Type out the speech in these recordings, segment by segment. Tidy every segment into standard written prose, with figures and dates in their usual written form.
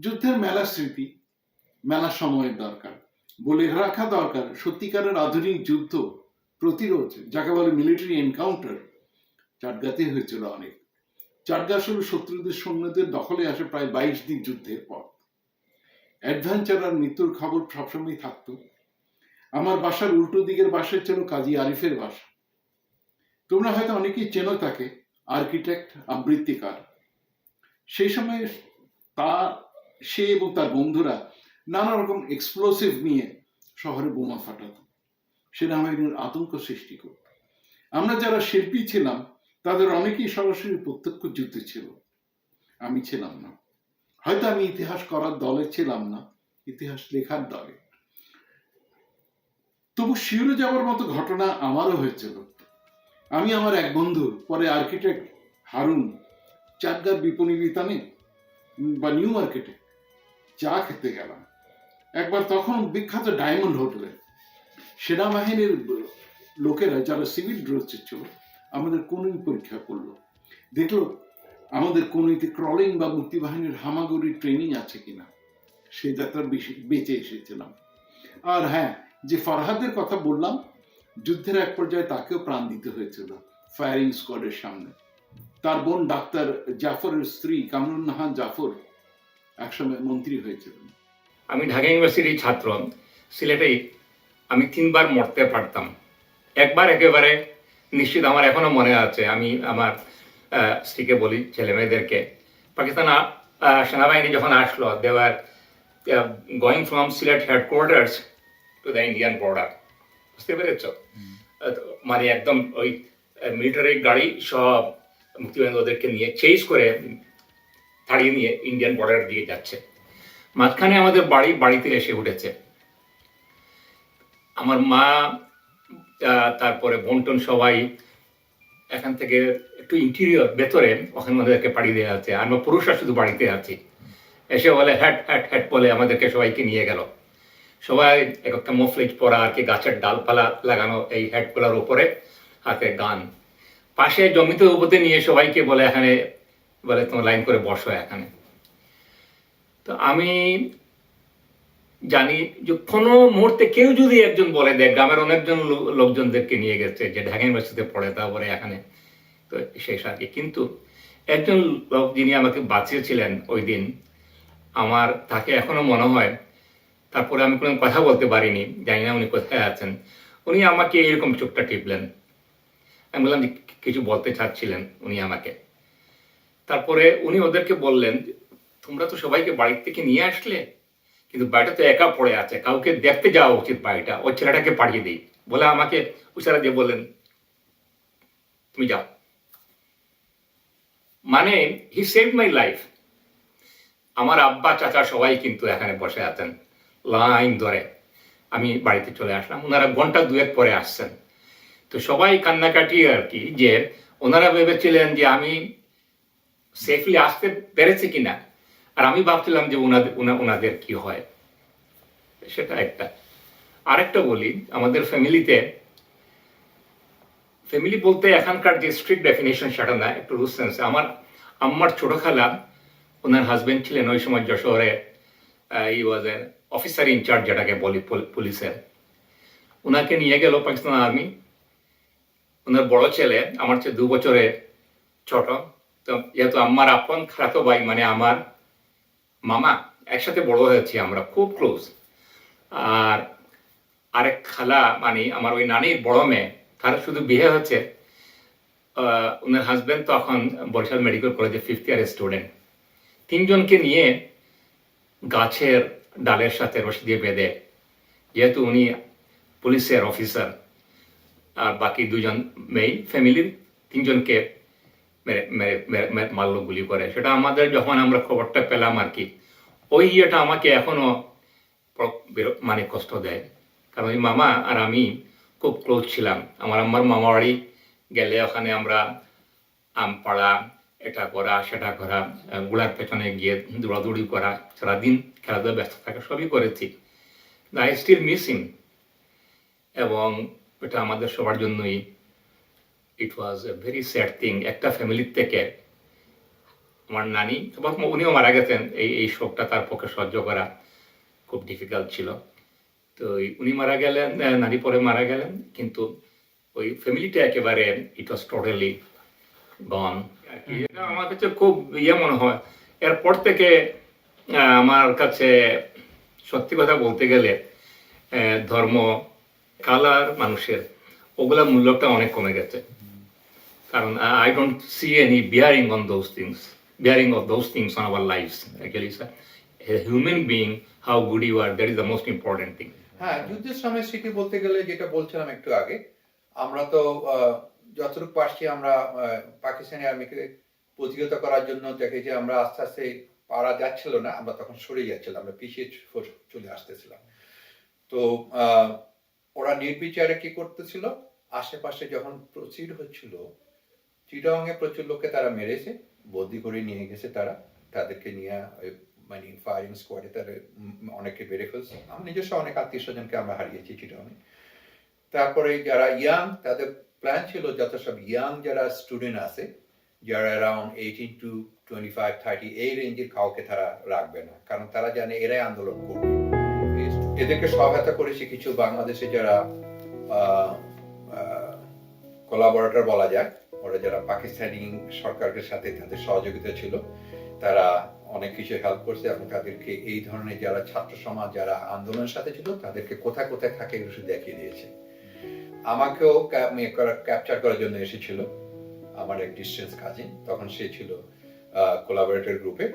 যুদ্ধের মেলা স্মৃতি, মেলা সময়ের দরকার। বলে রাখা দরকার, সত্যিকারের আধুনিক যুদ্ধ প্রতিরোধ, যাকে বলে মিলিটারি এনকাউন্টার, চাটগাতে হয়েছিল অনেক। চাটগা আসলে শত্রুদের সৈন্যদের দখলে আসে প্রায় 22 দিন যুদ্ধের পর। অ্যাডভেঞ্চার আর মৃত্যুর খবর সবসময় থাকতো। আমার বাসার উল্টো দিকের বাসায় ছিল কাজী আরিফের বাসা। তোমরা হয়তো অনেকেই চেনো তাকে, আর্কিটেক্ট, আবৃত্তিকার। সেই সময় সে এবং তার বন্ধুরা নানা রকম এক্সপ্লোসিভ নিয়ে শহরে বোমা ফাটাতো। সেনাবাহিনীর আতঙ্ক সৃষ্টি করত। আমরা যারা শিল্পী ছিলাম তাদের অনেকেই সরাসরি প্রত্যক্ষ যুদ্ধে ছিল। আমি ছিলাম না। হয়তো আমি ইতিহাস করার দলে ছিলাম না, ইতিহাস লেখার দলে। তবু শিউরে যাওয়ার মতো ঘটনা আমারও হয়েছিল। আমি আমার এক বন্ধু, পরে আর্কিটেক্ট হারুন, চাটগার বিপণী বিতানে বা নিউ মার্কেটে চা খেতে গেলাম একবার। তখন বিখ্যাত ডায়মন্ড হোটেলে সেনাবাহিনীর লোকেরা যারা সিভিল ড্রেসে ছিল আমাদের কনুই পরীক্ষা করলো। দেখলো আমাদের কনুইতে ক্রলিং বা মুক্তিবাহিনীর হামাগুড়ি ট্রেনিং আছে কিনা। সে যাত্রা বেঁচে এসেছিলাম। আর হ্যাঁ, যে ফরহাদের কথা বললাম, যুদ্ধের এক পর্যায়ে তাকেও প্রাণ দিতে হয়েছিল ফায়ারিং স্কোয়াডের সামনে। তার বোন ডাক্তার জাফরের স্ত্রী কামরুন্নাহার জাফর একসময় মন্ত্রী হয়েছিলেন। আমি ঢাকা ইউনিভার্সিটির ছাত্র। সিলেটে আমি 3 বার মরতে পারতাম। একবার একেবারে নিশ্চিত, আমার এখনো মনে আছে। আমি আমার স্ত্রীকে বলি, ছেলে মেয়েদেরকে, পাকিস্তান সেনাবাহিনী যখন আসলো, they were going from Sylhet headquarters to the Indian border. বুঝতে পেরেছ? মানে একদম ওই মিলিটারি গাড়ি সব মুক্তিবাহিনী ওদেরকে নিয়ে চেজ করে তাড়িয়ে নিয়ে ইন্ডিয়ান বর্ডার দিয়ে যাচ্ছে। মাঝখানে আমাদের বাড়িতে এসে উঠেছে। আমার মা, তারপরে বন্টন সবাই এখান থেকে একটু ইন্টেরিয়র ভেতরে ওখানে আমাদেরকে পাঠিয়ে দেওয়া আছে। আমরা পুরুষরা শুধু বাড়িতে আছি। এসে বলে হ্যাট হ্যাট হ্যাট বলে আমাদেরকে সবাইকে নিয়ে গেল। সবাই একটা মফলেজ পরা আর কি, গাছের ডালপালা লাগানো এই হ্যাটগুলোর উপরে, হাতে গান। পাশে জমিতে উপতে নিয়ে সবাইকে বলে এখানে, বলে তোমার লাইন করে বসো এখানে। তো আমি জানি যে কোনো মুহূর্তে কেউ যদি একজন বলে দেয়, গ্রামের অনেকজন লোকজনদেরকে নিয়ে গেছে যে ঢাকা ইউনিভার্সিটিতে পড়ে, তারপরে এখানে, তো শেষ আর কি। কিন্তু একজন লোক যিনি আমাকে বাঁচিয়েছিলেন ওই দিন, আমার তাকে এখনো মনে হয়। তারপরে আমি কোনো কথা বলতে পারিনি, জানি না উনি কোথায় আছেন। উনি আমাকে এরকম চোখটা টিপলেন। আমি বললাম যে কিছু বলতে চাচ্ছিলেন উনি আমাকে। তারপরে উনি ওদেরকে বললেন, তোমরা তো সবাইকে বাড়ির থেকে নিয়ে আসলে, কিন্তু বাড়িটা তো একা পড়ে আছে, কাউকে দেখতে যাওয়া উচিত বাড়িটা, ওই ছেলেটাকে পাঠিয়ে দিই বলে আমাকে উচারা দিয়ে বললেন তুমি যাও। মানে হি সেভ মাই লাইফ। আমার আব্বা চাচা সবাই কিন্তু এখানে বসে আছেন লাইন ধরে। আমি বাড়িতে চলে আসলাম, ওনারা ঘন্টা 2 পরে আসছেন। তো সবাই কান্নাকাটি আর কি, যে ওনারা ভেবেছিলেন যে আমি সেফলি আসতে পেরেছি কিনা, আর আমি ভাবছিলাম যে ওনাদের কি হয়। সেটা একটা। আরেকটা বলি, আমাদের ফ্যামিলি বলতে এখানকার যে স্ট্রিক্ট ডেফিনেশন সেটা না, একটু লুজ সেন্স। আমার আম্মার ছোট খালা, ওনার হাজবেন্ড ছিলেন ওই সময় যশোরে, ই ওয়াজ এন অফিসার ইনচার্জ, যেটাকে বলি পুলিশের। ওনাকে নিয়ে গেল পাকিস্তান আর্মি। ওনার বড় ছেলে আমার চেয়ে 2 বছরে ছোট। তো যেহেতু আম্মার আপন খালাতো ভাই, মানে আমার মামা, একসাথে বড় হয়েছি আমরা, খুব ক্লোজ। আর আরেক খালা মানে আমার ওই নানির বড় মেয়ে, তার শুধু বিয়ে হচ্ছে। ওনার হাজবেন্ড তখন বরিশাল মেডিকেল কলেজে 5th ইয়ারের স্টুডেন্ট। 3 জনকে নিয়ে গাছের ডালের সাথে রশি দিয়ে বেঁধে, যেহেতু উনি পুলিশের অফিসার, আর বাকি 2 জন মেয়ে ফ্যামিলির 3 জনকে মারল গুলি করে। সেটা আমাদের যখন আমরা খবরটা পেলাম আর কি, ওই ইয়েটা আমাকে এখনো মানে কষ্ট দেয়। কারণ ওই মামা আর আমি খুব ক্লোজ ছিলাম। আমার আম্মার মামা বাড়ি গেলে ওখানে আমরা আম পাড়া, এটা করা সেটা করা, গুড়ার পেছনে গিয়ে দৌড়াদৌড়ি করা, সারাদিন খেলাধুলা ব্যস্ত থাকা, সবই করেছি। I still miss him. এবং এটা আমাদের সবার জন্যই it was a very sad thing. একটা ফ্যামিলির থেকে আমার নানি, উনিও মারা গেছেন, এই শোকটা তার পক্ষে সহ্য করা খুব ডিফিকাল্ট ছিল। তো উনি মারা গেলেন, নানি পরে মারা গেলেন, কিন্তু ওই ফ্যামিলিটা একেবারে ইট ওয়াজ টোটালি গন। এটা আমার কাছে খুব মনে হয়। এরপর থেকে আমার কাছে সত্যি কথা বলতে গেলে ধর্ম, কালার, মানুষের ওগুলা মূল্যটা অনেক কমে গেছে। কারণ I don't see any bearing on those things, bearing of those things on our lives. Actually, sir, a human being, how good you are, that is the most important thing. হ্যাঁ, যুদ্ধের সময় স্মৃতি বলতে গেলে যেটা বলছিলাম একটু আগে, আমরা তো যতটুকু পারছি আমরা পাকিস্তানি আর্মিকে প্রতিহত করার জন্য দেখে যে আমরা আস্তে আস্তে পারা যাচ্ছিল না, আমরা তখন সরে যাচ্ছিলাম, আমরা পিছিয়ে চলে আসতেছিলাম। তো ওরা নির্বিচারে কি করতেছিল, আশেপাশে যখন প্রসিড হচ্ছিল, চিটাগাংয়ে প্রচুর লোককে তারা মেরেছে, বন্দি করে নিয়ে গেছে, তাদেরকে নিয়ে মানে ফায়ারিং স্কোয়াডে তারা অনেকে বেড়ে ফেলছে। আমার নিজস্ব অনেক আত্মীয় স্বজনকে আমরা হারিয়েছি চিটাগাংয়ে। তারপরে যারা ইয়াং, তাদের প্ল্যান ছিল যত সব ইয়াং যারা স্টুডেন্ট আছে, যারা অ্যারাউন্ড 18 to 25, 30 এই রেঞ্জের কাউকে তারা রাখবে না, কারণ তারা জানে এরাই আন্দোলন করবে। এদেরকে সহায়তা করেছে কিছু বাংলাদেশে যারা কোলাবোরেটর বলা যায়, ওরা যারা পাকিস্তানি সরকারের সাথে তাদের সহযোগিতা ছিল, তারা অনেক কিছু হেল্প করছে এবং তাদেরকে এই ধরনের যারা ছাত্র সমাজ যারা আন্দোলনের সাথে ছিল তাদেরকে কোথায় কোথায় থাকে এগুলো দেখিয়ে দিয়েছে। আমাকেও ক্যাপচার করার জন্য এসেছিল আমার এক ডিস্টেন্স কাজিন, তখন সে ছিল কোলাবোরেটর গ্রুপে।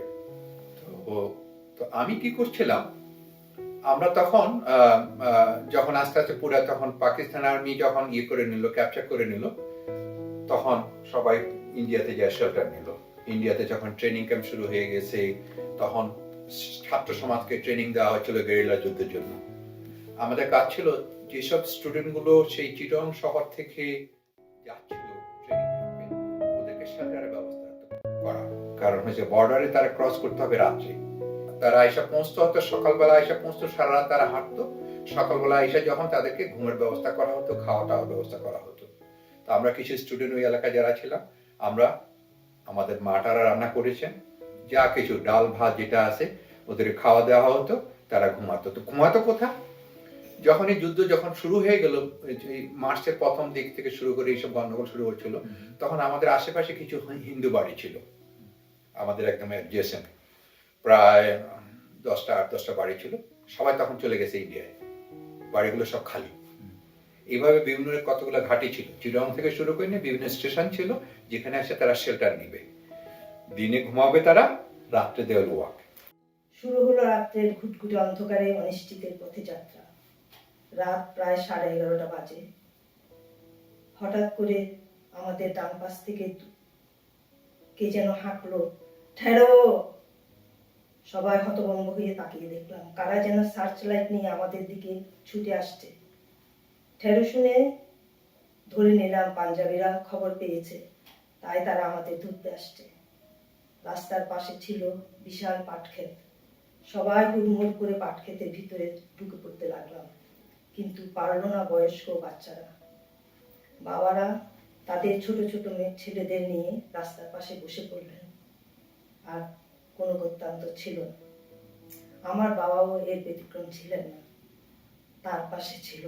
তো আমি কি করছিলাম, আমরা তখন যখন আস্তে আস্তে পুরো তখন পাকিস্তান আর্মি যখন করে নিল, ক্যাপচার করে নিল, তখন সবাই ইন্ডিয়াতে যায় শেল্টার নিল। ইন্ডিয়াতে যখন ট্রেনিং ক্যাম্প শুরু হয়ে গেছে, তখন ছাত্র সমাজকে ট্রেনিং দেওয়া হচ্ছিল গেরিলা যুদ্ধের জন্য। আমাদের কাজ ছিল যেসব স্টুডেন্টগুলো সেই চিটাগাং শহর থেকে যাচ্ছিল ট্রেনিং ক্যাম্পে, ওদেরকে শেল্টারের ব্যবস্থা করা, কারণ হচ্ছে বর্ডারে তারা ক্রস করতে হবে রাত্রে। তারা এসে পৌঁছতে হতো সকালবেলা, এসে পৌঁছতো, সারা রাত তারা হাঁটতো, সকালবেলা এসে যখন তাদেরকে ঘুমের ব্যবস্থা করা হতো, খাওয়া দাওয়ার ব্যবস্থা করা হতো। তো আমরা কিছু স্টুডেন্ট ওই এলাকায় যারা ছিলাম, আমরা আমাদের মাটারা রান্না করেছেন, যা কিছু ডাল ভাত যেটা আছে ওদের খাওয়া দেওয়া হতো, তারা ঘুমাতো। তো ঘুমাতো কোথায়? যখন এই যুদ্ধ যখন শুরু হয়ে গেল, মার্চের প্রথম দিক থেকে শুরু করে এইসব গন্ডগোল শুরু হচ্ছিল, তখন আমাদের আশেপাশে কিছু হিন্দু বাড়ি ছিল আমাদের একদম অ্যাডজেসেন্ট, প্রায় 10টা বাড়ি ছিল। সবাই তখন চলে গেছে ইন্ডিয়ায়, বাড়িগুলো সব খালি। এইভাবে বিভিন্ন কতগুলো ঘাঁটি ছিল, চিটাগাং থেকে শুরু করে নিয়ে বিভিন্ন স্টেশন ছিল যেখানে এসে তারা শেল্টার নিবে, দিনে ঘুমাবে তারা, রাত্রে দেওয়াল ওয়াক। শুরু হলো রাত্রের ঘুটঘুটে অন্ধকারে অনিশ্চিতের পথে যাত্রা। রাত প্রায় 11:30 বাজে। হঠাৎ করে আমাদের ডান পাশ থেকে কে যেন হাঁকলো, ঠেরো। সবাই হতভম্ব হয়ে তাকিয়ে দেখলাম কারা যেন সার্চ লাইট নিয়ে আমাদের দিকে ছুটে আসছে। ঠেরো শুনে ধরে নিলাম পাঞ্জাবিরা খবর পেয়েছে, তাই তারা আমাদের ধরতে আসছে। রাস্তার পাশে ছিল বিশাল পাটক্ষেত। সবাই হুড়মুড় করে পাটক্ষেতের ভিতরে ঢুকে পড়তে লাগলাম, কিন্তু পারল না বয়স্ক বাচ্চারা। বাবারা তাদের ছোট ছোট ছেলেদের নিয়ে রাস্তার পাশে বসে পড়লেন, আর কোনো গত্যান্তর ছিল না। আমার বাবাও এর ব্যতিক্রম ছিলেন না, তার পাশে ছিল।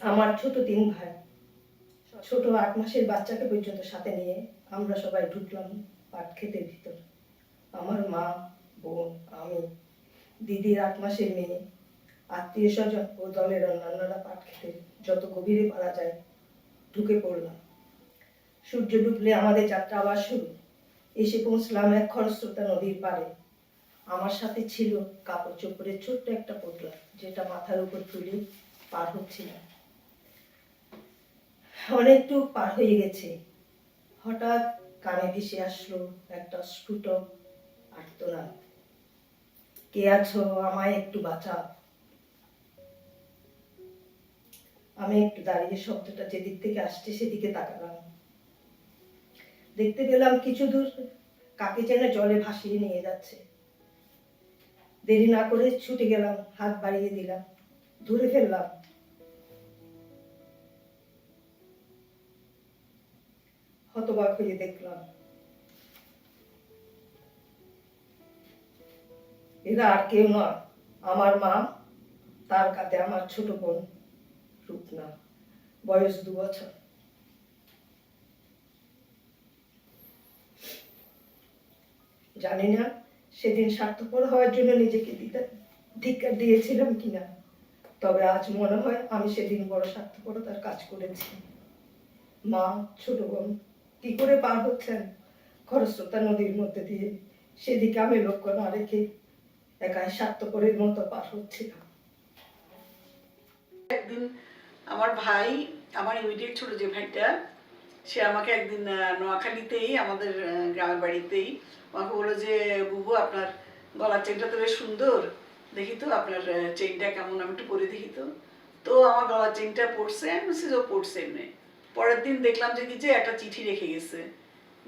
আমার ছোট 3 ভাই, ছোট 8 মাসের বাচ্চাকে পর্যন্ত সাথে নিয়ে আমরা সবাই ঢুকলাম পাটক্ষেতের ভিতর। আমার মা, বোন, আমি, দিদির 8 মাসের মেয়ে, আত্মীয় স্বজন ও দলের অন্যান্যরা পাটক্ষেতের যত গভীরে পারা যায় ঢুকে পড়লাম। সূর্য ডুবলে আমাদের যাত্রা আবার শুরু। এসে পৌঁছলাম এক খরস্রোতা নদীর পাড়ে। আমার সাথে ছিল কাপড় চোপড়ের ছোট্ট একটা পোটলা, যেটা মাথার উপর তুলে পার হচ্ছিলাম। অনেকটু পার হয়ে গেছে, হঠাৎ কানে ভেসে আসলো একটা স্ফুট আর্তনাদ, কে আছো, আমায় একটু বাঁচাও। আমি একটু দাঁড়িয়ে শব্দটা যেদিক থেকে আসছে সেদিকে তাকালাম। দেখতে পেলাম কিছু দূর কাকে যেন জলে ভাসিয়ে নিয়ে যাচ্ছে। দেরি না করে ছুটে গেলাম, হাত বাড়িয়ে দিলাম, ধরে ফেললাম। হতবাক হয়ে দেখলাম এরা আর কেউ নয়, আমার মা, তার কাঁধে আমার ছোট বোন রূপনা, বয়স 2 বছর। জানি না সেদিন স্বার্থপর হওয়ার জন্য নিজেকে ধিক্কার দিয়েছিলাম কিনা, তবে আজ মনে হয় আমি সেদিন বড় স্বার্থপরতার কাজ করেছি। মা, ছোট বোন কি করে পার হচ্ছেন খরস্রোতা নদীর মধ্যে দিয়ে, সেদিকে আমি লক্ষ্য না রেখে একাই স্বার্থপরের মতো পার হচ্ছিলাম। একদিন আমার ভাই, আমার ইমিডিয়েট ছোট যে ভাইটা, সে আমাকে একদিন নোয়াখালীতেই, আমাদের গ্রামের বাড়িতেই আমাকে বললো যে বুবু আপনার গলার চেনটা তো বেশ সুন্দর, দেখি তো আপনার চেনটা কেমন, আমি একটু পরে দেখি তো। তো আমার গলার চেনটা পড়ছে, ও পড়ছে এমনি। পরের দিন দেখলাম যে কি যে একটা চিঠি রেখে গেছে,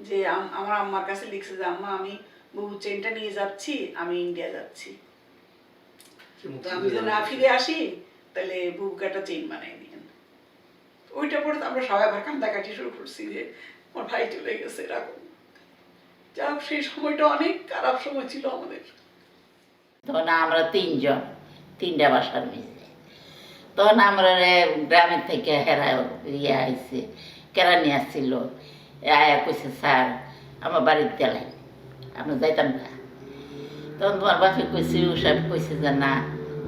যে আমার আম্মার কাছে লিখছে যে আম্মা আমি বুবু চেনটা নিয়ে যাচ্ছি, আমি ইন্ডিয়া যাচ্ছি, তো আমি যদি না ফিরে আসি তাহলে বুবুকে একটা চেইন বানাই দিয়েন। ওইটা পরে আমরা সবাই আবার কান্দাকাটি শুরু করছি যে আমার ভাই চলে গেছে এরকম। যা হোক, সেই সময়টা অনেক খারাপ সময় ছিল আমাদের। তখন আমরা 3 জন, 3টা বাসার মেয়ে। তখন আমরা গ্রামের থেকে হেরা আইসি, কেরানি আসছিল, আয়া কইছে স্যার আমার বাড়িতে গেলেন, আমরা যাইতাম না। তখন তোমার বাপে কইছে, সব কইছে যে না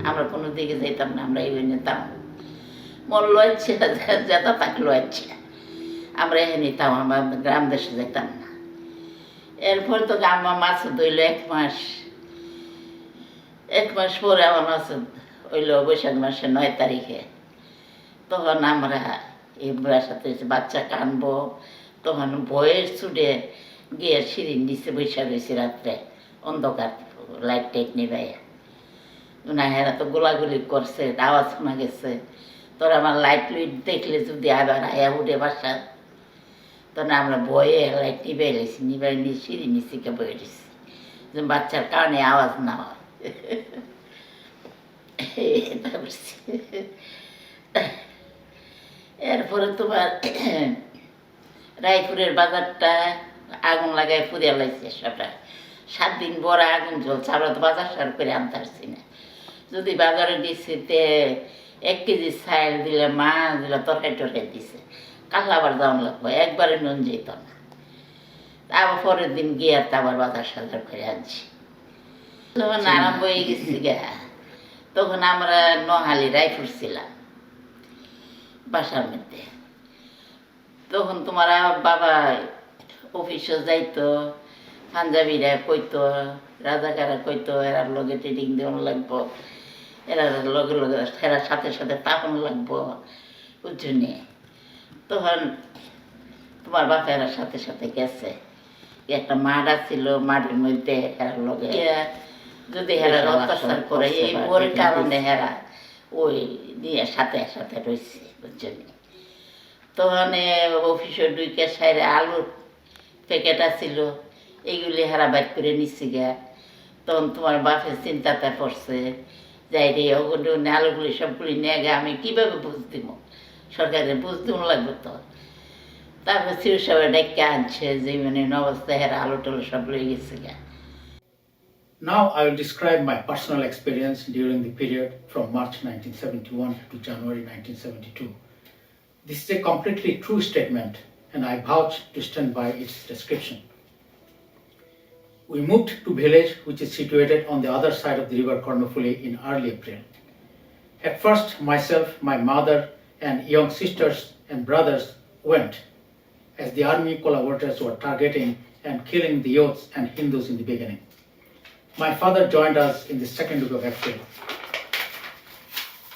আমরা কোনো দিকে যাইতাম না, আমরা এই নিতাম মন লইছে, যেটা তাকে লইছে, আমরা এখানে নিতাম, আমরা গ্রাম দেশে যাইতাম না। এরপর তো আমার মাছ ধরল 1 মাস, 1 মাস পরে আমার মাছ হইল বৈশাখ মাসের 9 তারিখে। তখন আমরা এই বাসাতে বাচ্চা কানবো, তখন ভয়ের ছুটে গিয়ে সিঁড়ির নিচে বৈশা রয়েছে রাত্রে, অন্ধকার, লাইট টাইট নিবাইয়া। না হেরা তো গোলাগুলি করছে, আওয়াজ শোনা গেছে। তোর আমার লাইট লুইট দেখলে যদি আবার আয়া উঠে বাসা, তখন আমরা ভয়ে লাইট নিবাই লেছি, নিবাই নিয়ে সিঁড়ি নিচে বয়ে দিছি যে বাচ্চার কানে আওয়াজ না হয়। এরপরে তোমার রায়পুরের বাজারটা আগুন লাগায় পুড়িয়া লাইছে সবটা। 7 দিন বড় আগুন জ্বলছে, আমরা তো বাজার সার করে আনতে পারছি না। যদি বাজারে দিচ্ছে 1 কেজি চাল দিলে, মাছ দিলে, তরকারি টরকারি দিছে, কাল আবার যাওয়ান লাগবো, একবারে নুন যেত না। আবার পরের দিন গিয়ে আবার বাজার সাজার করে আনছি। তখন আরম্ভ হয়ে গেছি গা, তখন আমরা নোহালি রায়পুর ছিলাম বাসার মধ্যে। তখন তোমার বাবা অফিসে যাইতো, পাঞ্জাবিরা কইতো, রাজাকারা কইতো এরা লগে ট্রেডিং দেওয়ান লাগবো, এরা লগে লগে এরা সাথে সাথে তাপন লাগবো, বুঝছো নি। তখন তোমার বাপা এরা সাথে সাথে গেছে, একটা মাঠ ছিল, মাঠের মধ্যে এরা লগে যদি হেরা অত্যাচার করে, এই ওর কারণে হেরা ওই নিয়ে সাথে সাথে রয়েছে, বুঝছো নি। তখন অফিসে ঢুকে সাইরে আলুর প্যাকেট ছিল, এইগুলি হেরা বাইর করে নিচ্ছি গা। তখন তোমার বাপের চিন্তাতে পড়ছে, যাই রে ওগুলো আলুগুলি সবগুলি নিয়ে গে আমি কীভাবে বুঝ দিব, সরকারের বুঝ দিব লাগবে তো। তারপর শিরসাবে ডেকে আনছে যে মানে অবস্থায় হেরা আলু টালু সব লয়ে গেছে গা। Now I will describe my personal experience during the period from March 1971 to January 1972. This is a completely true statement and I vouch to stand by its description. We moved to village which is situated on the other side of the river Kornofuli in early April. At first myself, my mother and young sisters and brothers went as the army collaborators were targeting and killing the youths and Hindus in the beginning. My father joined us in the 2nd week of April.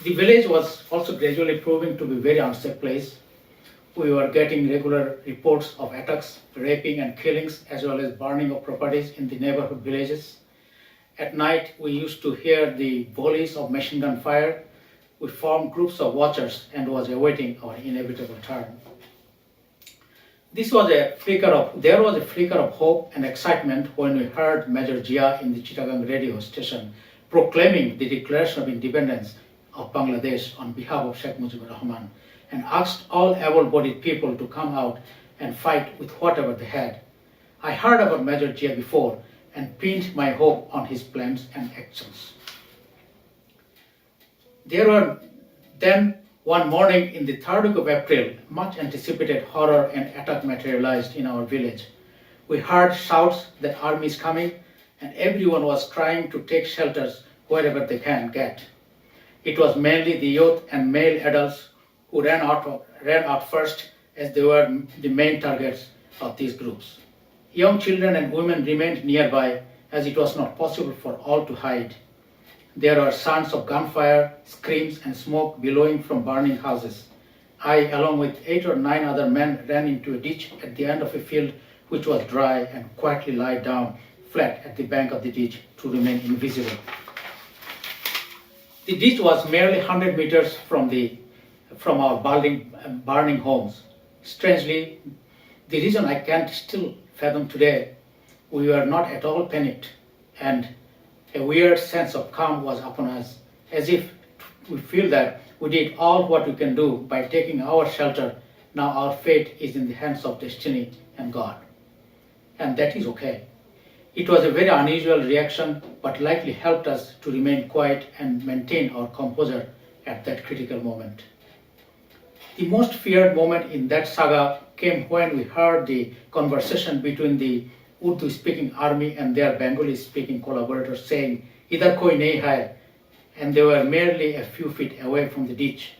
The village was also gradually proving to be a very unsafe place. We were getting regular reports of attacks, raping and killings, as well as burning of properties in the neighborhood villages. At night, we used to hear the volleys of machine gun fire. We formed groups of watchers and was awaiting our inevitable turn. There was a flicker of hope and excitement when we heard Major Jia in the Chittagong radio station proclaiming the declaration of independence of Bangladesh on behalf of Sheikh Mujibur Rahman and asked all able-bodied people to come out and fight with whatever they had. I heard about Major Jia before and pinned my hope on his plans and actions. There were then one morning in the third week of April, much anticipated horror and attack materialized in our village. We heard shouts that army is coming, and everyone was trying to take shelters wherever they can get. It was mainly the youth and male adults who ran out first, as they were the main targets of these groups. Young children and women remained nearby, as it was not possible for all to hide. There were sounds of gunfire, screams, and smoke billowing from burning houses. I, along with 8 or 9 other men, ran into a ditch at the end of a field which was dry, and quietly lay down flat at the bank of the ditch to remain invisible. The ditch was merely 100 meters from our burning homes. Strangely, the reason I can't still fathom today, we were not at all panicked, and a weird sense of calm was upon us, as if we feel that we did all what we can do by taking our shelter. Now our fate is in the hands of destiny and God. And that is okay. It was a very unusual reaction, but likely helped us to remain quiet and maintain our composure at that critical moment. The most feared moment in that saga came when we heard the conversation between the Urdu-speaking army and their Bengali-speaking collaborators saying, "Idhar koi nahi hai," and they were merely a few feet away from the ditch.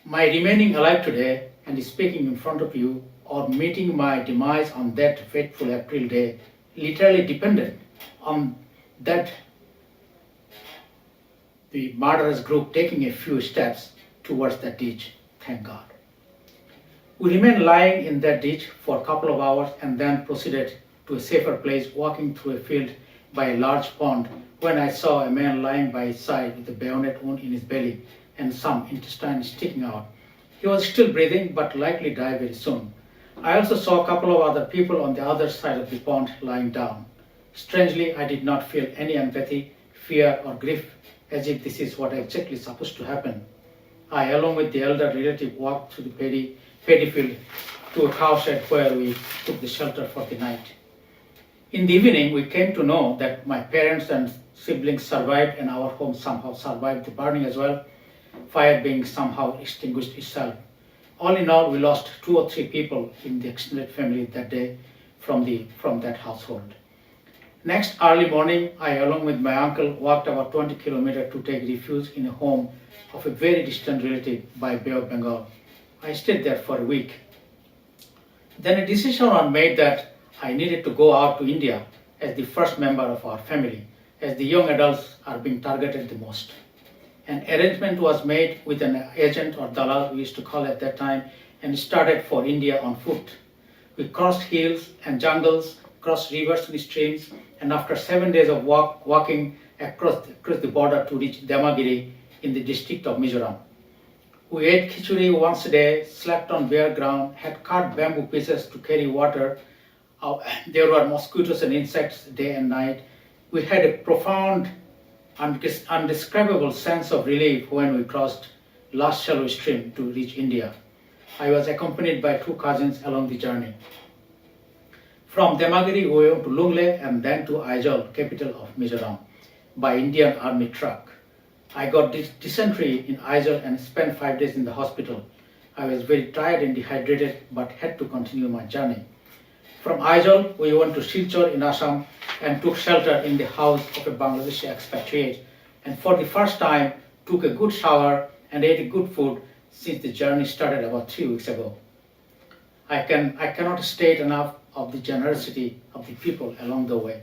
My remaining alive today and speaking in front of you, or meeting my demise on that fateful April day, literally depended on that the murderous group taking a few steps towards that ditch, thank God. We remained lying in that ditch for a couple of hours and then proceeded to a safer place, walking through a field by a large pond, when I saw a man lying by his side with a bayonet wound in his belly and some intestine sticking out. He was still breathing but likely die very soon. I also saw a couple of other people on the other side of the pond lying down. Strangely, I did not feel any empathy, fear or grief, as if this is what exactly supposed to happen. I, along with the elder relative, walked through the paddy field to a cow shed where we took the shelter for the night. In the evening, we came to know that my parents and siblings survived, and our home somehow survived the burning as well, fire being somehow extinguished itself. All in all, we lost 2 or 3 people in the extended family that day from that household. Next early morning, I, along with my uncle, walked about 20 kilometers to take refuge in a home of a very distant relative by Bay of Bengal. I stayed there for a week. Then a decision was made that I needed to go out to India as the first member of our family, as the young adults are being targeted the most. An arrangement was made with an agent, or Jalal we used to call at that time, and started for India on foot. We crossed hills and jungles, crossed rivers and streams, and after 7 days of walking across the border to reach Damagiri in the district of Mizoram. We ate khichuri once a day, slept on bare ground, had cut bamboo pieces to carry water. There were mosquitoes and insects day and night. We had a profound, undescribable sense of relief when we crossed last shallow stream to reach India. I was accompanied by 2 cousins along the journey. From Damagiri, we went to Lungle and then to Aizawl, capital of Mizoram, by Indian Army truck. I got dysentery in Aizawl and spent 5 days in the hospital. I was very tired and dehydrated, but had to continue my journey. From Aizawl, we went to Silchar in Assam and took shelter in the house of a Bangladeshi expatriate, and for the first time took a good shower and ate a good food since the journey started about 3 weeks ago. I cannot state enough of the generosity of the people along the way.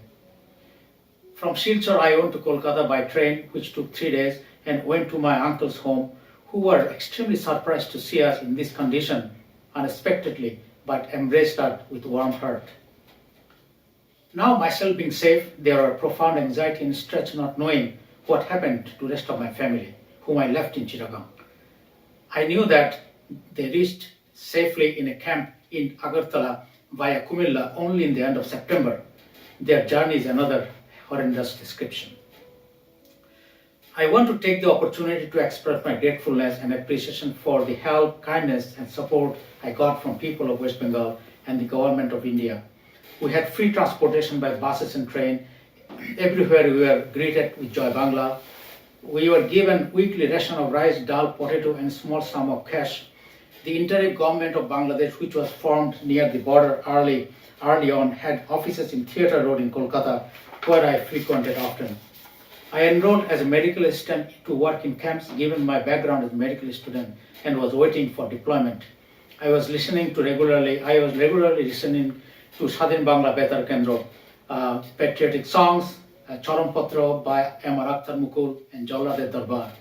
From Silchar, I went to Kolkata by train, which took 3 days, and went to my uncle's home, who were extremely surprised to see us in this condition unexpectedly, but embraced us with warm heart. Now, myself being safe, there were profound anxiety and stress not knowing what happened to the rest of my family, whom I left in Chittagong. I knew that they reached safely in a camp in Agartala via Kumilla only in the end of September. Their journey is another horrendous description. I want to take the opportunity to express my gratefulness and appreciation for the help, kindness, and support I got from people of West Bengal and the government of India. We had free transportation by buses and train. Everywhere we were greeted with Joy Bangla. We were given weekly ration of rice, dal, potato, and small sum of cash. The interim government of Bangladesh, which was formed near the border early on, had offices in Theatre Road in Kolkata, where I frequented often. I enrolled as a medical assistant to work in camps given my background as a medical student and was waiting for deployment. I was regularly listening to Sadhin Bangla Betar Kendro, patriotic songs, Charampatra by Amar Akhtar Mukul and Jalal Darbar.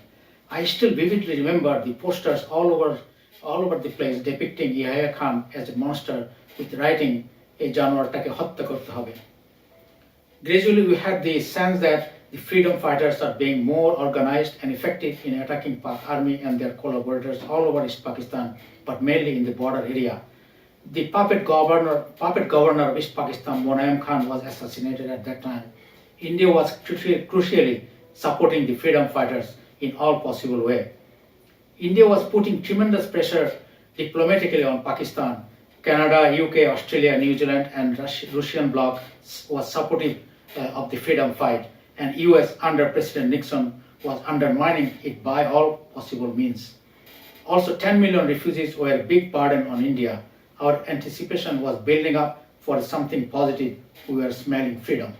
I still vividly remember the posters all over the place depicting Yahya Khan as a monster with writing, "Ei Januartake hottya korte hobe." Gradually, we had the sense that the freedom fighters are being more organized and effective in attacking Pak army and their collaborators all over East Pakistan, but mainly in the border area. The puppet governor of East Pakistan, Monayam Khan, was assassinated at that time. India was crucially supporting the freedom fighters in all possible way. India was putting tremendous pressure diplomatically on Pakistan. Canada, UK, Australia, New Zealand, and Russian bloc was supportive of the freedom fight, and US under President Nixon was undermining it by all possible means. Also, 10 million refugees were a big burden on India. Our anticipation was building up for something positive. We were smelling freedom.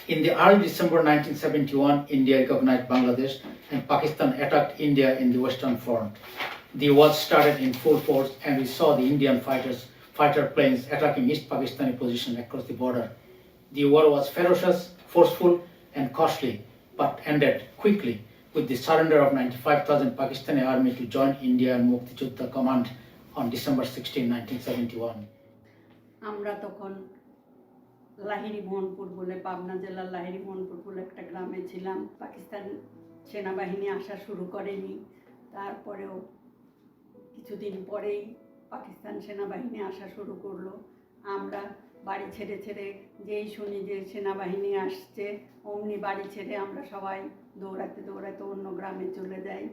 In the early December 1971, India recognized Bangladesh and Pakistan attacked India in the Western Front. The war started in full force and we saw the Indian fighter planes attacking East Pakistani position across the border. The war was ferocious, forceful and costly, but ended quickly with the surrender of 95,000 Pakistani army to join Indian Mukti Juddha Command on December 16, 1971. আমরা তখন লাহিড়ী মোহনপুর বলে পাবনা জেলার লাহিড়ী মোহনপুর বলে একটা গ্রামে ছিলাম। পাকিস্তান সেনাবাহিনী আসা শুরু করেনি, তারপরেও কিছুদিন পরেই পাকিস্তান সেনাবাহিনী আসা শুরু করলো। আমরা বাড়ি ছেড়ে যেই শুনি যে সেনাবাহিনী আসছে অমনি বাড়ি ছেড়ে আমরা সবাই দৌড়াতে অন্য গ্রামে চলে যাই।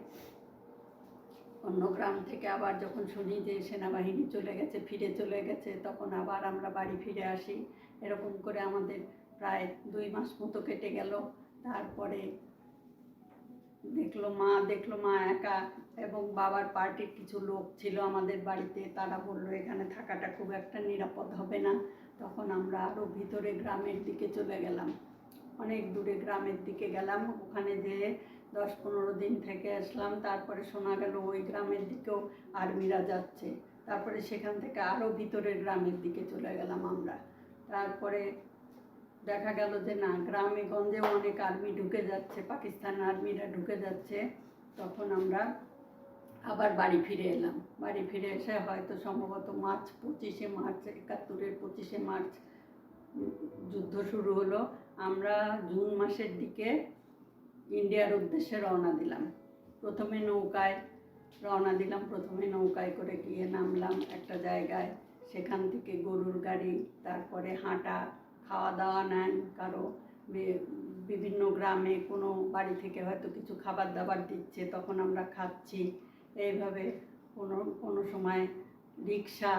অন্য গ্রাম থেকে আবার যখন শুনি যে সেনাবাহিনী ফিরে চলে গেছে তখন আবার আমরা বাড়ি ফিরে আসি। এরকম করে আমাদের প্রায় 2 মাস মতো কেটে গেল। তারপরে দেখলো মা একা এবং বাবার পার্টির কিছু লোক ছিল আমাদের বাড়িতে। তারা বললো এখানে থাকাটা খুব একটা নিরাপদ হবে না। তখন আমরা আরও ভিতরে গ্রামের দিকে চলে গেলাম, অনেক দূরে গ্রামের দিকে গেলাম। ওখানে যেয়ে 10-15 দিন থেকে আসলাম। তারপরে শোনা গেল ওই গ্রামের দিকেও আর্মিরা যাচ্ছে। তারপরে সেখান থেকে আরও ভিতরের গ্রামের দিকে চলে গেলাম আমরা। তারপরে দেখা গেল যে না, গ্রামে গঞ্জেও অনেক আর্মি ঢুকে যাচ্ছে, পাকিস্তান আর্মিরা ঢুকে যাচ্ছে। তখন আমরা আবার বাড়ি ফিরে এলাম। বাড়ি ফিরে এসে হয়তো সম্ভবত 25শে মার্চ 71-এর 25শে মার্চ যুদ্ধ শুরু হলো। আমরা জুন মাসের দিকে ইন্ডিয়ার উদ্দেশ্যে রওনা দিলাম। প্রথমে নৌকায় করে গিয়ে নামলাম একটা জায়গায়। সেখান থেকে গরুর গাড়ি, তারপরে হাঁটা, খাওয়া দাওয়া নেন কারো। বিভিন্ন গ্রামে কোনো বাড়ি থেকে হয়তো কিছু খাবার দাবার দিচ্ছে, তখন আমরা খাচ্ছি। এইভাবে কোনো সময় রিক্সা,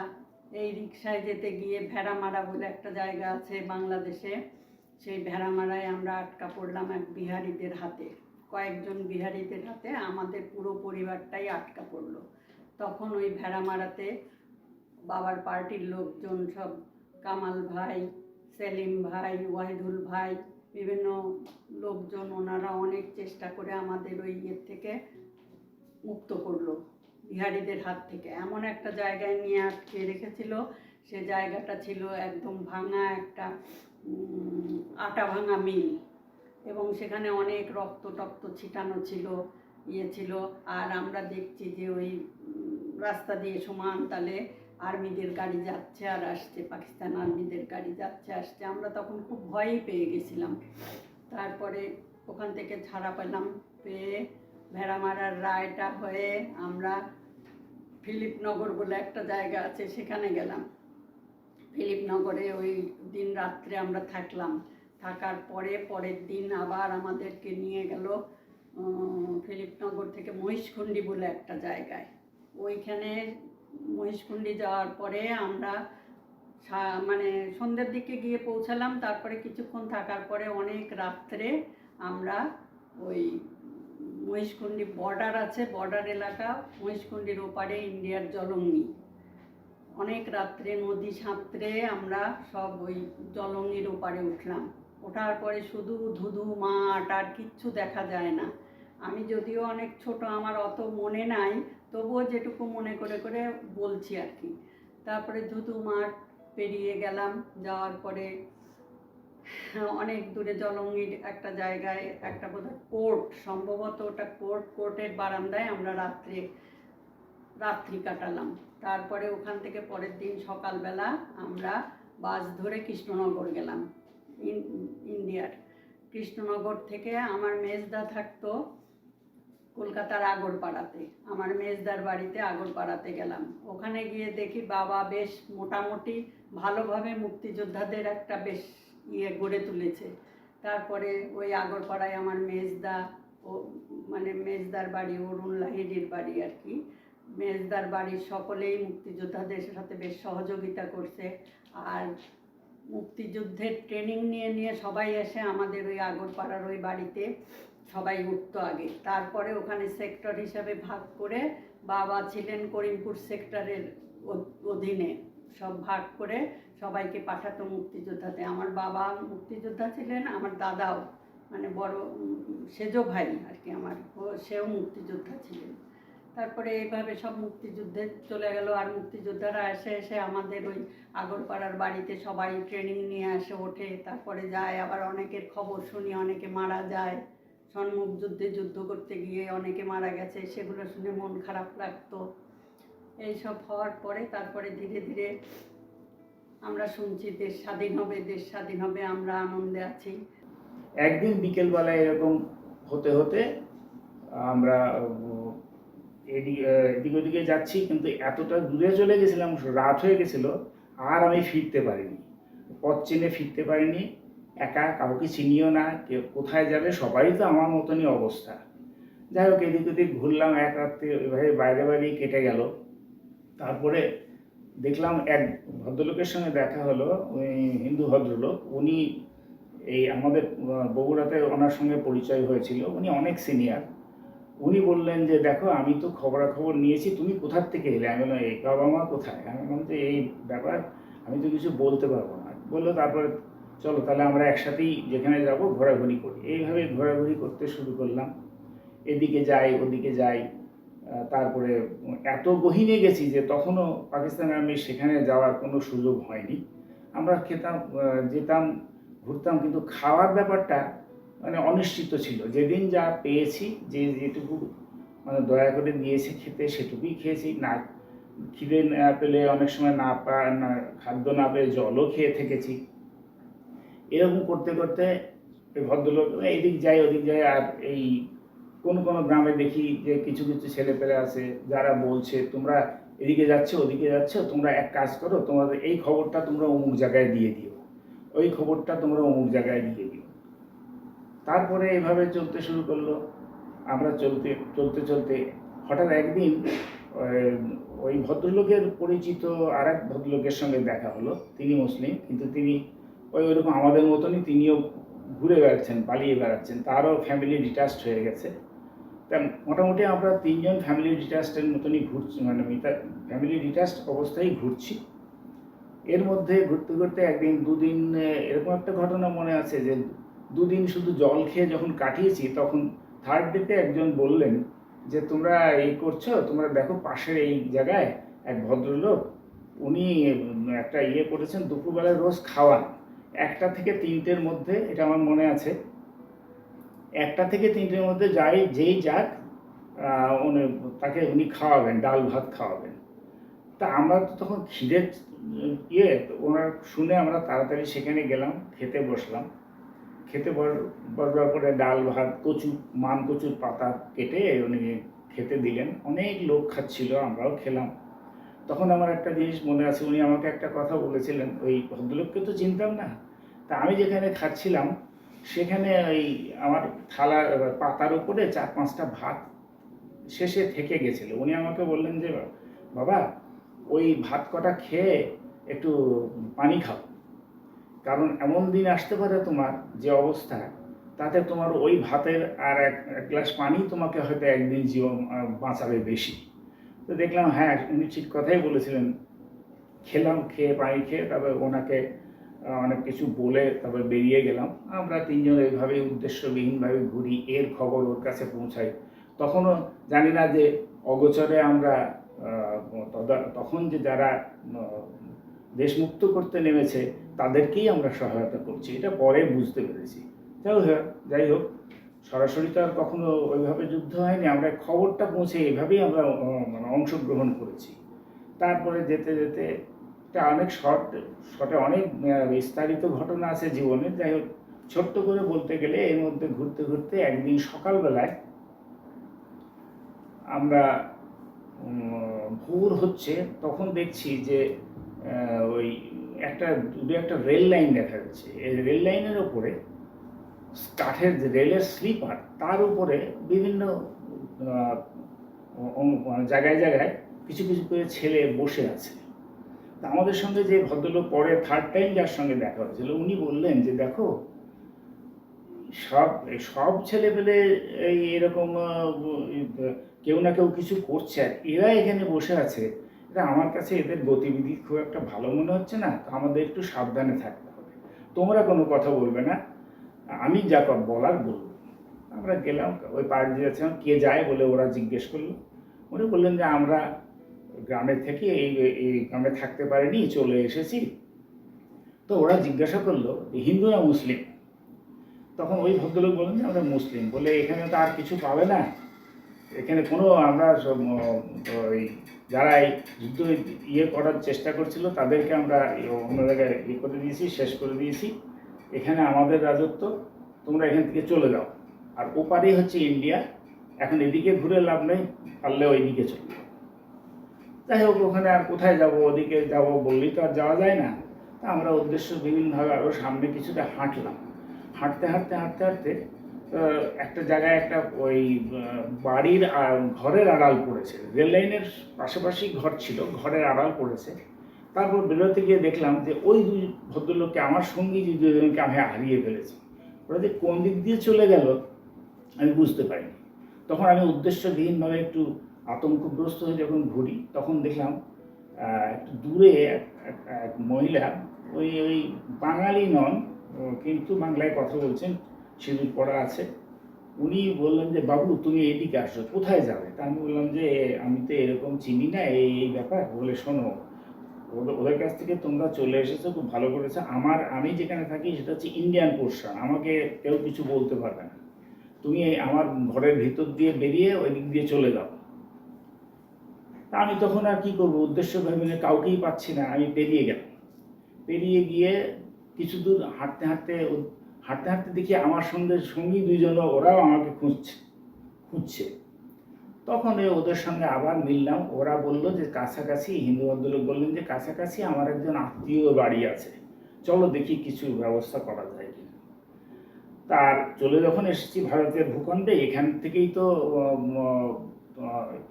এই রিক্সায় যেতে গিয়ে ভেড়ামারা বলে একটা জায়গা আছে বাংলাদেশে, সেই ভেড়ামারায় আমরা আটকা পড়লাম এক বিহারিদের হাতে। কয়েকজন বিহারিদের হাতে আমাদের পুরো পরিবারটাই আটকা পড়লো। তখন ওই ভেড়ামারাতে বাবার পার্টির লোকজন সব, কামাল ভাই, সেলিম ভাই, ওয়াহিদুল ভাই, বিভিন্ন লোকজন, ওনারা অনেক চেষ্টা করে আমাদের ওই থেকে মুক্ত করলো, বিহারিদের হাত থেকে। এমন একটা জায়গায় নিয়ে আটকে রেখেছিল, সে জায়গাটা ছিল একদম ভাঙা একটা আটা ভাঙা মিল, এবং সেখানে অনেক রক্ত ছিটানো ছিল। আর আমরা দেখছি যে ওই রাস্তা দিয়ে সমান তালে আর্মিদের গাড়ি যাচ্ছে আর আসছে, পাকিস্তান আর্মিদের গাড়ি যাচ্ছে আসছে। আমরা তখন খুব ভয়ই পেয়ে গেছিলাম। তারপরে ওখান থেকে ছাড়া পেয়ে ভেড়ামারার রায়টা হয়ে আমরা ফিলিপনগর বলে একটা জায়গা আছে সেখানে গেলাম। ফিলিপনগরে ওই দিন রাত্রে আমরা থাকলাম। থাকার পরে পরের দিন আবার আমাদেরকে নিয়ে গেল ফিলিপনগর থেকে মহিষকুণ্ডি বলে একটা জায়গায়। ওইখানে মহিষকুণ্ডি যাওয়ার পরে আমরা মানে সন্ধ্যের দিকে গিয়ে পৌঁছালাম। তারপরে কিছুক্ষণ থাকার পরে অনেক রাত্রে আমরা ওই মহিষকুণ্ডি বর্ডার আছে, বর্ডার এলাকা, মহিষকুণ্ডির ওপারে ইন্ডিয়ার জলঙ্গি, অনেক রাত্রে নদী সাঁতরে আমরা সব ওই জলঙ্গির ওপারে উঠলাম। ওঠার পরে শুধু ধুধু মাঠ, আর কিচ্ছু দেখা যায় না। আমি যদিও অনেক ছোট, আমার অত মনে নাই, তবুও যেটুকু মনে করে করে বলছি আর কি। তারপরে ধুধু মাঠ পেরিয়ে গেলাম, যাওয়ার পরে অনেক দূরে জলঙ্গির একটা জায়গায় একটা বোধহয় কোর্ট, সম্ভবত ওটা কোর্টের বারান্দায় আমরা রাত্রি কাটালাম। তারপরে ওখান থেকে পরের দিন সকালবেলা আমরা বাস ধরে কৃষ্ণনগর গেলাম, ইন্ডিয়ার। কৃষ্ণনগর থেকে আমার মেজদা থাকতো কলকাতার আগরপাড়াতে, আমার মেজদার বাড়িতে আগরপাড়াতে গেলাম। ওখানে গিয়ে দেখি বাবা বেশ মোটামুটি ভালোভাবে মুক্তিযোদ্ধাদের একটা বেশ গড়ে তুলেছে। তারপরে ওই আগরপাড়ায় আমার মেজদা, ও মানে মেজদার বাড়ি অরুণ লাহিড়ির বাড়ি আর কি, মেজদার বাড়ির সকলেই মুক্তিযোদ্ধাদের সাথে বেশ সহযোগিতা করছে। আর মুক্তিযুদ্ধের ট্রেনিং নিয়ে সবাই এসে আমাদের ওই আগরপাড়ার ওই বাড়িতে সবাই উঠতো আগে। তারপরে ওখানে সেক্টর হিসাবে ভাগ করে, বাবা ছিলেন করিমপুর সেক্টরের অধীনে, সব ভাগ করে সবাইকে পাঠাতো মুক্তিযোদ্ধাতে। আমার বাবা মুক্তিযোদ্ধা ছিলেন, আমার দাদাও মানে বড় সেজো ভাই আর কি আমার, সেও মুক্তিযোদ্ধা ছিলেন। তারপরে এইভাবে সব মুক্তিযুদ্ধে চলে গেল। আর মুক্তিযোদ্ধারা এসে আমাদের ওই আগরপাড়ার বাড়িতে সবাই ট্রেনিং নিয়ে আসে, ওঠে, তারপরে যায়। আবার অনেকের খবর শুনি অনেকে মারা যায়, সম্মুখ যুদ্ধে যুদ্ধ করতে গিয়ে অনেকে মারা গেছে, সেগুলো শুনে মন খারাপ লাগতো। এইসব হওয়ার পরে তারপরে ধীরে ধীরে আমরা শুনছি দেশ স্বাধীন হবে, দেশ স্বাধীন হবে, আমরা আনন্দে আছি। একদিন বিকেলবেলায় এরকম হতে হতে আমরা এদিক ওদিকে যাচ্ছি, কিন্তু এতটা দূরে চলে গেছিলাম, রাত হয়ে গেছিল, আর আমি ফিরতে পারিনি, পথ চিনে ফিরতে পারিনি। একা, কাউকে চিনিও না, কেউ কোথায় যাবে, সবারই তো আমার মতনই অবস্থা। যাই হোক, এদিক ওদিক ঘুরলাম, এক রাত্রে ওইভাবে বাইরে বাইরেই কেটে গেল। তারপরে দেখলাম এক ভদ্রলোকের সঙ্গে দেখা হলো, ওই হিন্দু ভদ্রলোক, উনি এই আমাদের বগুড়াতে ওনার সঙ্গে পরিচয় হয়েছিল, উনি অনেক সিনিয়র। উনি বললেন যে দেখো, আমি তো খবরাখবর নিয়েছি, তুমি কোথার থেকে এলে? আমি বললাম এই বাবা মা কোথায়? আমি বললাম যে এই ব্যাপার, আমি তো কিছু বলতে পারবো না। বললো তারপরে চলো তাহলে আমরা একসাথেই যেখানে যাব ঘোরাঘুরি করি। এইভাবে ঘোরাঘুরি করতে শুরু করলাম, এদিকে যাই ওদিকে যাই। তারপরে এত গহীনে গেছি যে তখনও পাকিস্তান আর্মির সেখানে যাওয়ার কোনো সুযোগ হয়নি। আমরা যেতাম, ঘুরতাম, কিন্তু খাওয়ার ব্যাপারটা মানে অনিশ্চিত ছিল। যেদিন যা পেয়েছি, যেটুকু মানে দয়া করে দিয়েছে খেতে, সেটুকুই খেয়েছি। না খিদে না পেলে, অনেক সময় খাদ্য না পেয়ে জলও খেয়ে থেকেছি। এরকম করতে করতে এই ভদ্রলোক এদিক যায় ওদিক যায়। আর এই কোনো গ্রামে দেখি যে কিছু কিছু ছেলেপেলে আছে যারা বলছে তোমরা এদিকে যাচ্ছ ওদিকে যাচ্ছ, তোমরা এক কাজ করো, তোমাদের এই খবরটা তোমরা অমুক জায়গায় দিয়ে দিও, ওই খবরটা তোমরা অমুক জায়গায় দিয়ে দিও। তারপরে এইভাবে চলতে শুরু করলো। আমরা চলতে হঠাৎ একদিন ওই ভদ্রলোকের পরিচিত আর এক ভদ্রলোকের সঙ্গে দেখা হলো। তিনি মুসলিম, কিন্তু তিনি ওইরকম আমাদের মতনই, তিনিও ঘুরে বেড়াচ্ছেন, পালিয়ে বেড়াচ্ছেন, তারও ফ্যামিলি ডিটাচড হয়ে গেছে। তা মোটামুটি আমরা তিনজন ফ্যামিলি ডিটাচডের মতনই ঘুরছি, মানে ফ্যামিলি ডিটাচড অবস্থায় ঘুরছি। এর মধ্যে ঘুরতে ঘুরতে একদিন দুদিন এরকম একটা ঘটনা মনে আছে যে দুদিন শুধু জল খেয়ে যখন কাটিয়েছি, তখন থার্ড ডেতে একজন বললেন যে তোমরা এই করছো, তোমরা দেখো পাশের এই জায়গায় এক ভদ্রলোক, উনি একটা করেছেন, দুপুরবেলায় রোজ খাওয়ান 1টা থেকে 3টের মধ্যে, এটা আমার মনে আছে, 1টা থেকে 3টের মধ্যে যেই যাক তাকে উনি খাওয়াবেন, ডাল ভাত খাওয়াবেন। তা আমরা তো তখন খিদের ওনার শুনে আমরা তাড়াতাড়ি সেখানে গেলাম, খেতে বসলাম। খেতে বসবার পরে ডাল ভাত, কচুর পাতা কেটে উনি খেতে দিলেন। অনেক লোক খাচ্ছিল, আমরাও খেলাম। তখন আমার একটা জিনিস মনে আছে, উনি আমাকে একটা কথা বলেছিলেন, ওই ভদ্রলোককে তো চিনতাম না। তা আমি যেখানে খাচ্ছিলাম, সেখানে ওই আমার থালার পাতার উপরে 4-5টা ভাত শেষে থেকে গেছিল। উনি আমাকে বললেন যে বাবা ওই ভাত কটা খেয়ে একটু পানি খাও, কারণ এমন দিন আসতে পারে তোমার যে অবস্থা, তাতে তোমার ওই ভাতের আর এক গ্লাস পানি তোমাকে হয়তো একদিন জীবন বাঁচাবে বেশি। তো দেখলাম হ্যাঁ উনি ঠিক কথাই বলেছিলেন। খেলাম, খেয়ে পানি খেয়ে তারপরে ওনাকে অনেক কিছু বলে তারপরে বেরিয়ে গেলাম। আমরা তিনজন এইভাবে উদ্দেশ্যবিহীনভাবে ঘুরি, এর খবর ওর কাছে পৌঁছাই। তখনও জানি না যে অগোচরে আমরা তখন যে যারা দেশমুক্ত করতে নেমেছে তাদেরকেই আমরা সহায়তা করছি, এটা পরে বুঝতে পেরেছি। যাই হোক, সরাসরি তো আর কখনো ওইভাবে যুদ্ধ হয়নি, আমরা খবরটা পৌঁছে এভাবেই আমরা মানে অংশগ্রহণ করেছি। তারপরে যেতে যেতে এটা অনেক শর্টে অনেক বিস্তারিত ঘটনা আছে জীবনে। যাই হোক, ছোট্ট করে বলতে গেলে এর মধ্যে ঘুরতে ঘুরতে একদিন সকালবেলায় আমরা ভোর হচ্ছে, তখন দেখছি যে ওই দূরে একটা রেল লাইন দেখা যাচ্ছে। এই রেল লাইনের ওপরে কাঠের যে রেলের স্লিপার, তার উপরে বিভিন্ন জায়গায় জায়গায় কিছু কিছু করে ছেলে বসে আছে। তা আমাদের সঙ্গে যে ভদ্রলোক পরে থার্ড টাইম যার সঙ্গে দেখা হয়েছিল, উনি বললেন যে দেখো সব ছেলে পেলে এরকম কেউ না কেউ কিছু করছে, আর এরা এখানে বসে আছে, এটা আমার কাছে এদের গতিবিধি খুব একটা ভালো মনে হচ্ছে না। তো আমাদের একটু সাবধানে থাকতে হবে, তোমরা কোনো কথা বলবে না, আমি যা বলার বলবো। আমরা গেলাম, ওই পাড় দিয়েছিলাম, কে যায় বলে ওরা জিজ্ঞেস করলো। উনি বললেন যে আমরা গ্রামের থেকে এই গ্রামে থাকতে পারিনি, চলে এসেছি। তো ওরা জিজ্ঞাসা করলো হিন্দু না মুসলিম। তখন ওই ভদ্রলোক বললেন যে আমরা মুসলিম। বলে এখানে তো আর কিছু পাবে না, এখানে কোনো আমরা ওই যারা এই যুদ্ধ করার চেষ্টা করছিল তাদেরকে আমরা অন্য জায়গায় করে দিয়েছি, শেষ করে দিয়েছি, এখানে আমাদের রাজত্ব, তোমরা এখান থেকে চলে যাও। আর ওপারেই হচ্ছে ইন্ডিয়া, এখন এদিকে ঘুরে লাভ নেই, পারলে ওই দিকে চলে যাও। যাই হোক, ওখানে আর কোথায় যাব, ওদিকে যাব বললেই তো আর যাওয়া যায় না। তা আমরা উদ্দেশ্যবিহীনভাবে আরও সামনে কিছুটা হাঁটলাম। হাঁটতে হাঁটতে হাঁটতে হাঁটতে একটা জায়গায় একটা ওই বাড়ির ঘরের আড়াল পড়েছে, রেল লাইনের পাশাপাশি ঘর ছিল, ঘরের আড়াল পড়েছে। তারপর বেরোতে গিয়ে দেখলাম যে ওই দুই ভদ্রলোককে, আমার সঙ্গী যে দুজনকে আমি হারিয়ে ফেলেছি। ওরা যে কোন দিক দিয়ে চলে গেল আমি বুঝতে পারিনি। তখন আমি উদ্দেশ্যবিহীনভাবে একটু আতঙ্কগ্রস্ত হয়ে যখন ঘুরি, তখন দেখলাম একটু দূরে এক মহিলা, ওই বাঙালি নন কিন্তু বাংলায় কথা বলছেন, সিঁদুর পড়া আছে। উনি বললেন যে বাবু তুমি এদিকে আসো, কোথায় যাবে? তা আমি বললাম যে আমি তো এরকম চিনি না, এই ব্যাপার। বলে শোনো, ওদের কাছ থেকে তোমরা চলে এসেছো, খুব ভালো করেছো। আমি যেখানে থাকি সেটা হচ্ছে ইন্ডিয়ান পোর্শন, আমাকে কেউ কিছু বলতে পারবে না, তুমি আমার ঘরের ভিতর দিয়ে বেরিয়ে ওই দিক দিয়ে চলে যাও। তা আমি তখন আর কি করবো, উদ্দেশ্য ভেবে কাউকেই পাচ্ছি না, আমি পেরিয়ে গেলাম। পেরিয়ে গিয়ে কিছু দূর হাঁটতে হাঁটতে দেখি আমার সঙ্গী দুইজন, ওরাও আমাকে খুঁজছে। তখন ওদের সঙ্গে আবার মিললাম। ওরা বলল যে কাছাকাছি, হিন্দু ভদ্রলোক বললেন যে কাছাকাছি আমার একজন আত্মীয় বাড়ি আছে, চলো দেখি কিছু ব্যবস্থা করা যায় কিনা। তার চলে যখন এসেছি ভারতের ভূখণ্ডে, এখান থেকেই তো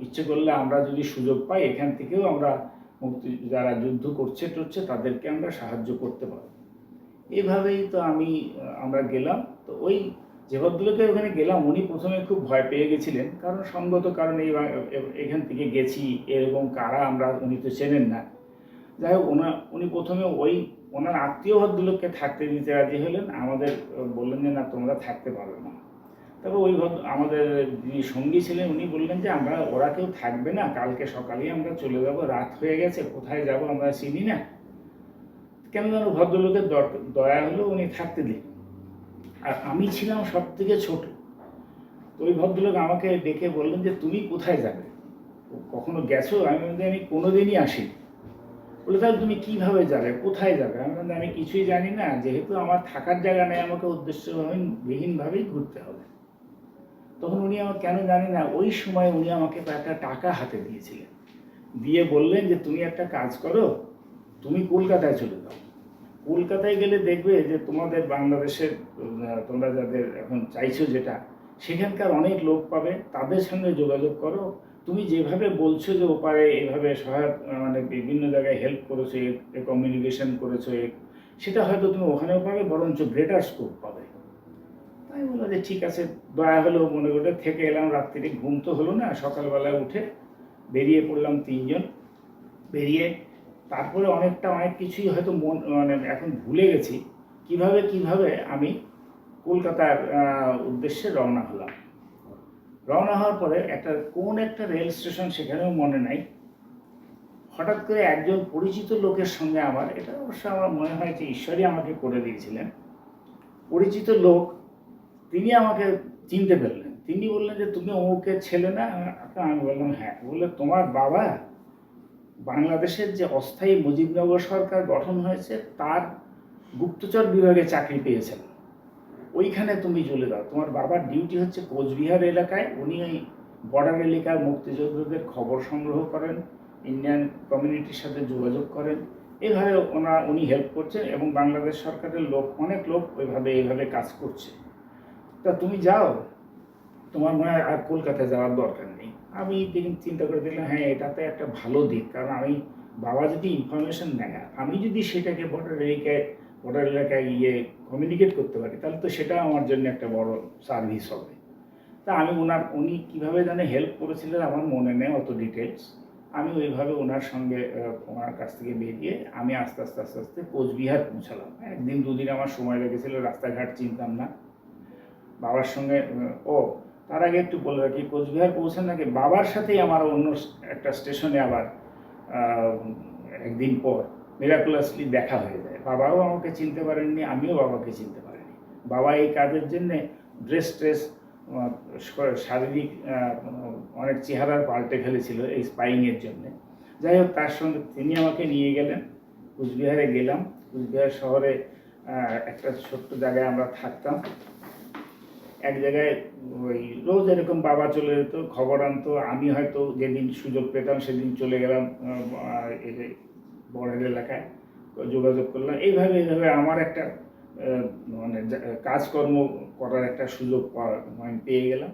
ইচ্ছে করলে আমরা যদি সুযোগ পাই, এখান থেকেও আমরা যারা যুদ্ধ করছে তাদেরকে আমরা সাহায্য করতে পারব। এইভাবেই তো আমরা গেলাম। তো ওই যে ভদ্রলোকের ওখানে গেলাম, উনি প্রথমে খুব ভয় পেয়ে গেছিলেন, কারণ সঙ্গত কারণে এখান থেকে গেছি, এরকম কারা আমরা, উনি তো চেনেন না। যাই হোক, উনি প্রথমে ওনার আত্মীয় ভদ্রলোককে থাকতে দিতে রাজি হলেন, আমাদের বললেন যে না তোমরা থাকতে পারবে না। তারপর আমাদের যিনি সঙ্গী ছিলেন উনি বললেন যে ওরা কেউ থাকবে না, কালকে সকালেই আমরা চলে যাব, রাত হয়ে গেছে, কোথায় যাব আমরা চিনি না। কেন যেন ভদ্রলোকের দয়া হলো, উনি থাকতে দিন। আর আমি ছিলাম সব থেকে ছোট। তো ওই ভদ্রলোক আমাকে ডেকে বললেন যে তুমি কোথায় যাবে, কখনো গেছো? আমি কোনোদিনই আসিনি। বলে তাহলে তুমি কিভাবে যাবে, কোথায় যাবে? আমি কিছুই জানি না, যেহেতু আমার থাকার জায়গা নেই, আমাকে উদ্দেশ্যবিহীনভাবেই ঘুরতে হবে। তখন উনি আমার কেন জানি না ওই সময় উনি আমাকে একটা টাকা হাতে দিয়েছিলেন, দিয়ে বললেন যে তুমি একটা কাজ করো, তুমি কলকাতায় চলে যাও, কলকাতায় গেলে দেখবে যে তোমাদের বাংলাদেশের তোমরা যাদের এখন চাইছো যেটা, সেখানকার অনেক লোক পাবে, তাদের সঙ্গে যোগাযোগ করো। তুমি যেভাবে বলছো যে ওপারে এভাবে মানে বিভিন্ন জায়গায় হেল্প করেছো, কমিউনিকেশন করেছো, সেটা হয়তো তুমি ওখানেও পাবে, বরঞ্চ গ্রেটার স্কোপ পাবে। তাই বললো যে ঠিক আছে, দয়া হলেও মনে করে থেকে এলাম। রাত্রিরে ঘুম তো হলো না, সকালবেলায় উঠে বেরিয়ে পড়লাম 3 জন। বেরিয়ে তারপরে অনেক কিছুই হয়তো মানে এখন ভুলে গেছি কিভাবে আমি কলকাতার উদ্দেশ্যে রওনা হলাম। রওনা হওয়ার পরে কোন একটা রেল স্টেশন সেখানেও মনে নাই, হঠাৎ করে একজন পরিচিত লোকের সঙ্গে আমার, এটা অবশ্য আমার মনে হয় যে ঈশ্বরই আমাকে করে দিয়েছিলেন, পরিচিত লোক, তিনি আমাকে চিনতে পারলেন। তিনি বললেন যে তুমি অমুকের ছেলে না? আমি বললাম হ্যাঁ। বললে তোমার বাবা বাংলাদেশের যে অস্থায়ী মুজিবনগর সরকার গঠন হয়েছে তার গুপ্তচর বিভাগে চাকরি পেয়েছেন, ওইখানে তুমি চলে যাও। তোমার বাবার ডিউটি হচ্ছে কোচবিহার এলাকায়, উনি ওই বর্ডার এলাকার মুক্তিযোদ্ধাদের খবর সংগ্রহ করেন, ইন্ডিয়ান কমিউনিটির সাথে যোগাযোগ করেন, এভাবে উনি হেল্প করছেন এবং বাংলাদেশ সরকারের অনেক লোক এইভাবে কাজ করছে। তা তুমি যাও, তোমার মনে হয় আর কলকাতায় যাওয়ার দরকার নেই। আমি চিন্তা করে দেখলাম হ্যাঁ, এটাতে একটা ভালো দিক, কারণ আমি বাবা যদি ইনফরমেশন নেয়, আমি যদি সেটাকে বর্ডার এলাকায় গিয়ে কমিউনিকেট করতে পারি, তাহলে তো সেটা আমার জন্য একটা বড় সার্ভিস হবে। তা উনি কীভাবে জানে হেল্প করেছিলেন আমার মনে নেই অত ডিটেলস। আমি ওইভাবে ওনার কাছ থেকে বেরিয়ে আমি আস্তে আস্তে কোচবিহার পৌঁছালাম। 1-2 দিন আমার সময় লেগেছিল, রাস্তাঘাট চিনতাম না। বাবার সঙ্গে তার আগে একটু বলে রাখি, কোচবিহার পৌঁছান নাকি বাবার সাথেই আমার অন্য একটা স্টেশনে আবার একদিন পর মিরাকুলাসলি দেখা হয়ে যায়। বাবাও আমাকে চিনতে পারেননি, আমিও বাবাকে চিনতে পারিনি। বাবা এই কাজের জন্যে ড্রেস শারীরিক অনেক চেহারা পাল্টে ফেলেছিল এই স্পাইংয়ের জন্যে। যাই হোক, তার সঙ্গে তিনি আমাকে নিয়ে গেলেন, কোচবিহারে গেলাম। কোচবিহার শহরে একটা ছোট্ট জায়গায় আমরা থাকতাম। এক জায়গায় ওই রোজ এরকম বাবা চলে যেত, খবর আনতো। আমি হয়তো যেদিন সুযোগ পেতাম সেদিন চলে গেলাম বর্ডার এলাকায়, যোগাযোগ করলাম। এইভাবে আমার একটা মানে কাজকর্ম করার একটা সুযোগ পেয়ে গেলাম।